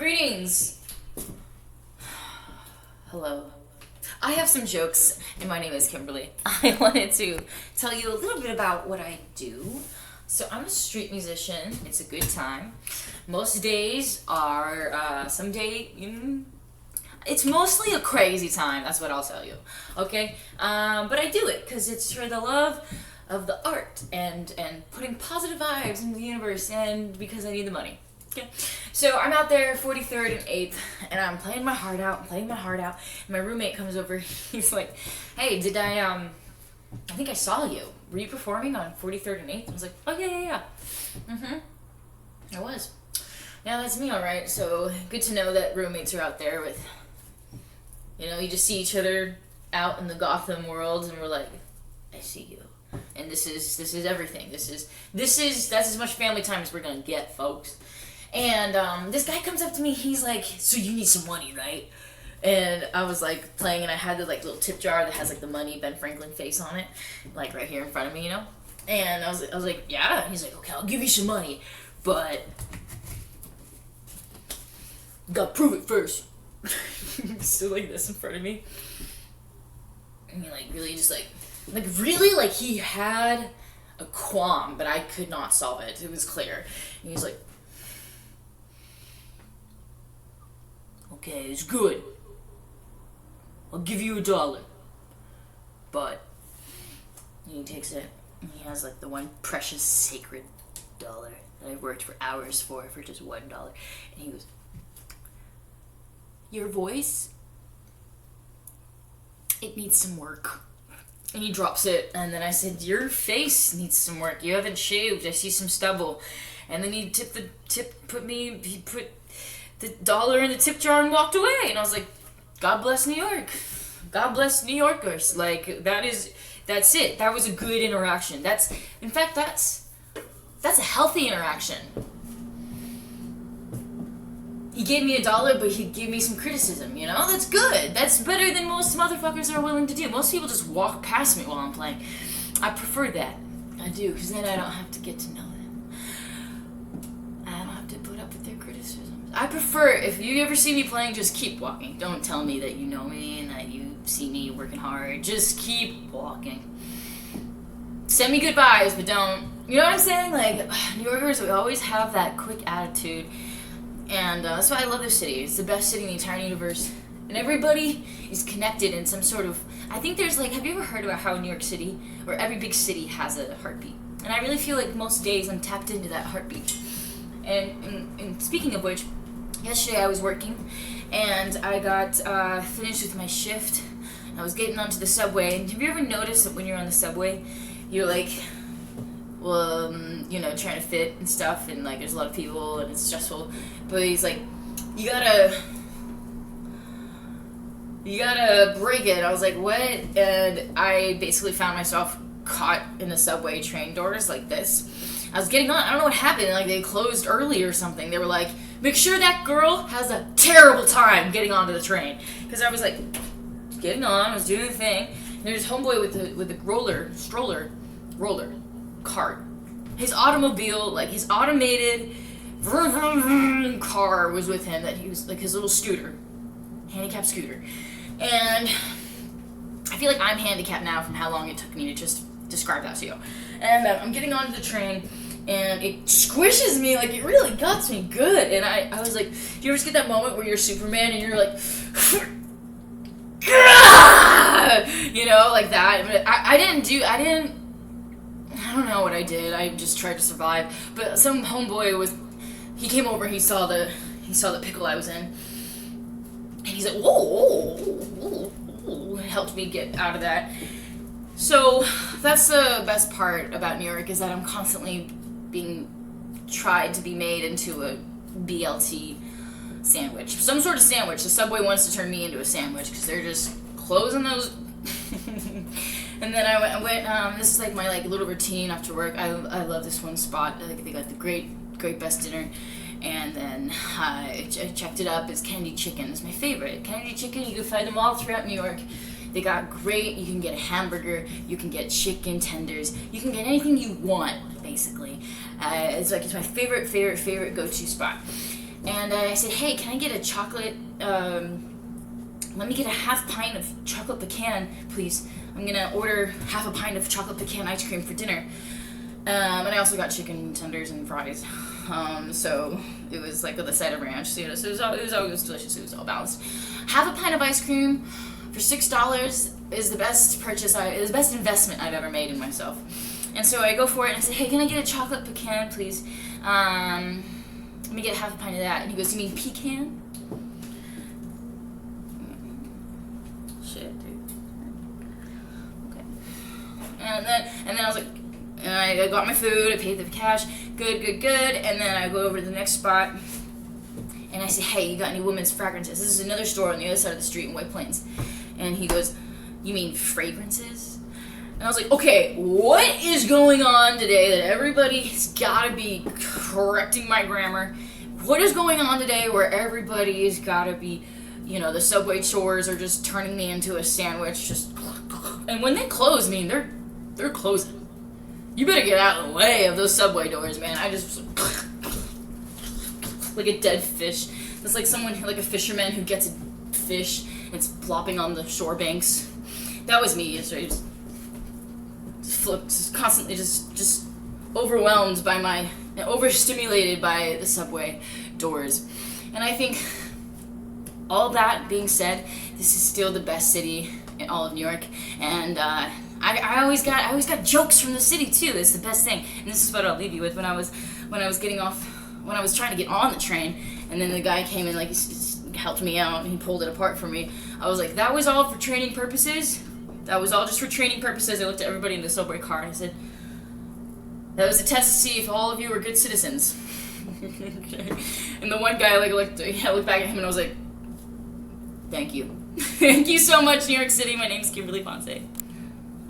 Greetings! Hello. I have some jokes, and my name is Kimberly. I wanted to tell you a little bit about what I do. So I'm a street musician. It's a good time. Most days are, it's mostly a crazy time, that's what I'll tell you, okay? But I do it because it's for the love of the art and putting positive vibes into the universe, and because I need the money. Okay, so I'm out there 43rd and 8th, and I'm playing my heart out, and my roommate comes over. He's like, hey, I think I saw you. Were you performing on 43rd and 8th? I was like, oh, yeah. I was. Yeah, that's me, alright. So, good to know that roommates are out there with, you just see each other out in the Gotham world, and we're like, I see you. And this is everything. That's as much family time as we're gonna get, folks. And this guy comes up to me, he's like, so you need some money, right? And I was like playing, and I had the little tip jar that has the money Ben Franklin face on it, right here in front of me, And I was like, yeah. He's like, okay, I'll give you some money, but you gotta prove it first. Stood like this in front of me, and he really just really he had a qualm, but I could not solve it. It was clear. And he's like, okay, it's good. I'll give you $1. But he takes it, and he has the one precious sacred dollar that I worked for hours for just $1. And he goes, your voice, it needs some work. And he drops it, and then I said, your face needs some work. You haven't shaved. I see some stubble. And then he put the dollar in the tip jar and walked away. And I was like, God bless New York. God bless New Yorkers. That's it. That was a good interaction. That's a healthy interaction. He gave me $1, but he gave me some criticism, That's good. That's better than most motherfuckers are willing to do. Most people just walk past me while I'm playing. I prefer that. I do, because then I don't have to get to know them. I don't have to put up with their criticisms. I prefer, if you ever see me playing, just keep walking. Don't tell me that you know me and that you see me working hard. Just keep walking. Send me good vibes, but don't. You know what I'm saying? New Yorkers, we always have that quick attitude. And that's why I love this city. It's the best city in the entire universe. And everybody is connected in some sort of... I think there's have you ever heard about how in New York City, where every big city has a heartbeat? And I really feel like most days I'm tapped into that heartbeat. And speaking of which, yesterday I was working, and I got finished with my shift. I was getting onto the subway. And have you ever noticed that when you're on the subway, you're trying to fit and stuff, and there's a lot of people and it's stressful, but he's like, you gotta break it. I was like, what? And I basically found myself caught in the subway train doors like this. I was getting on, I don't know what happened, they closed early or something. They were like, make sure that girl has a terrible time getting onto the train, because I was getting on, I was doing the thing, and there's homeboy with the stroller cart. His automobile, his automated car was with him, that he was, his little scooter, handicapped scooter. And I feel like I'm handicapped now from how long it took me to just describe that to you. And I'm getting onto the train, and it squishes me, it really guts me good. And I was like, do you ever get that moment where you're Superman and you're like, like that? But I don't know what I did. I just tried to survive. But some homeboy he came over, he saw the pickle I was in, and he's like, whoa, helped me get out of that. So that's the best part about New York, is that I'm constantly being tried to be made into a BLT sandwich, some sort of sandwich. The subway wants to turn me into a sandwich because they're just closing those. And then I went this is my little routine after work. I love this one spot. They got the great best dinner. And then I checked it up. It's Kennedy Chicken. It's my favorite. Kennedy Chicken, you can find them all throughout New York. They got great, you can get a hamburger, you can get chicken tenders, you can get anything you want, basically. It's my favorite go-to spot. And I said, hey, can I get a chocolate, let me get a half pint of chocolate pecan, please. I'm gonna order half a pint of chocolate pecan ice cream for dinner. And I also got chicken tenders and fries. So it was like with a side of ranch. So, so it was delicious. It was all balanced. Half a pint of ice cream for $6 is the best purchase. Is the best investment I've ever made in myself. And so I go for it and I say, hey, can I get a chocolate pecan, please? Let me get half a pint of that. And he goes, you mean pecan? Shit, dude. Okay. And then I was like, and I got my food, I paid the cash, good. And then I go over to the next spot, and I say, hey, you got any women's fragrances? This is another store on the other side of the street in White Plains. And he goes, you mean fragrances? And I was like, okay, what is going on today that everybody's gotta be correcting my grammar? What is going on today where everybody's gotta be, the subway chores are just turning me into a sandwich, just, and when they close, they're closing. You better get out of the way of those subway doors, man. I just like a dead fish. It's like someone, like a fisherman who gets a fish and it's flopping on the shore banks. That was me yesterday. Just constantly just overwhelmed by overstimulated by the subway doors. And I think all that being said, this is still the best city in all of New York, and I always got jokes from the city too. It's the best thing, and this is what I'll leave you with. When I was trying to get on the train, and then the guy came and like helped me out, and he pulled it apart for me. I was like, that was all for training purposes. That was all just for training purposes. I looked at everybody in the subway car and I said, that was a test to see if all of you were good citizens. Okay. And the one guy I looked back at him and I was like, thank you. Thank you so much, New York City. My name's Kimberly Poncé.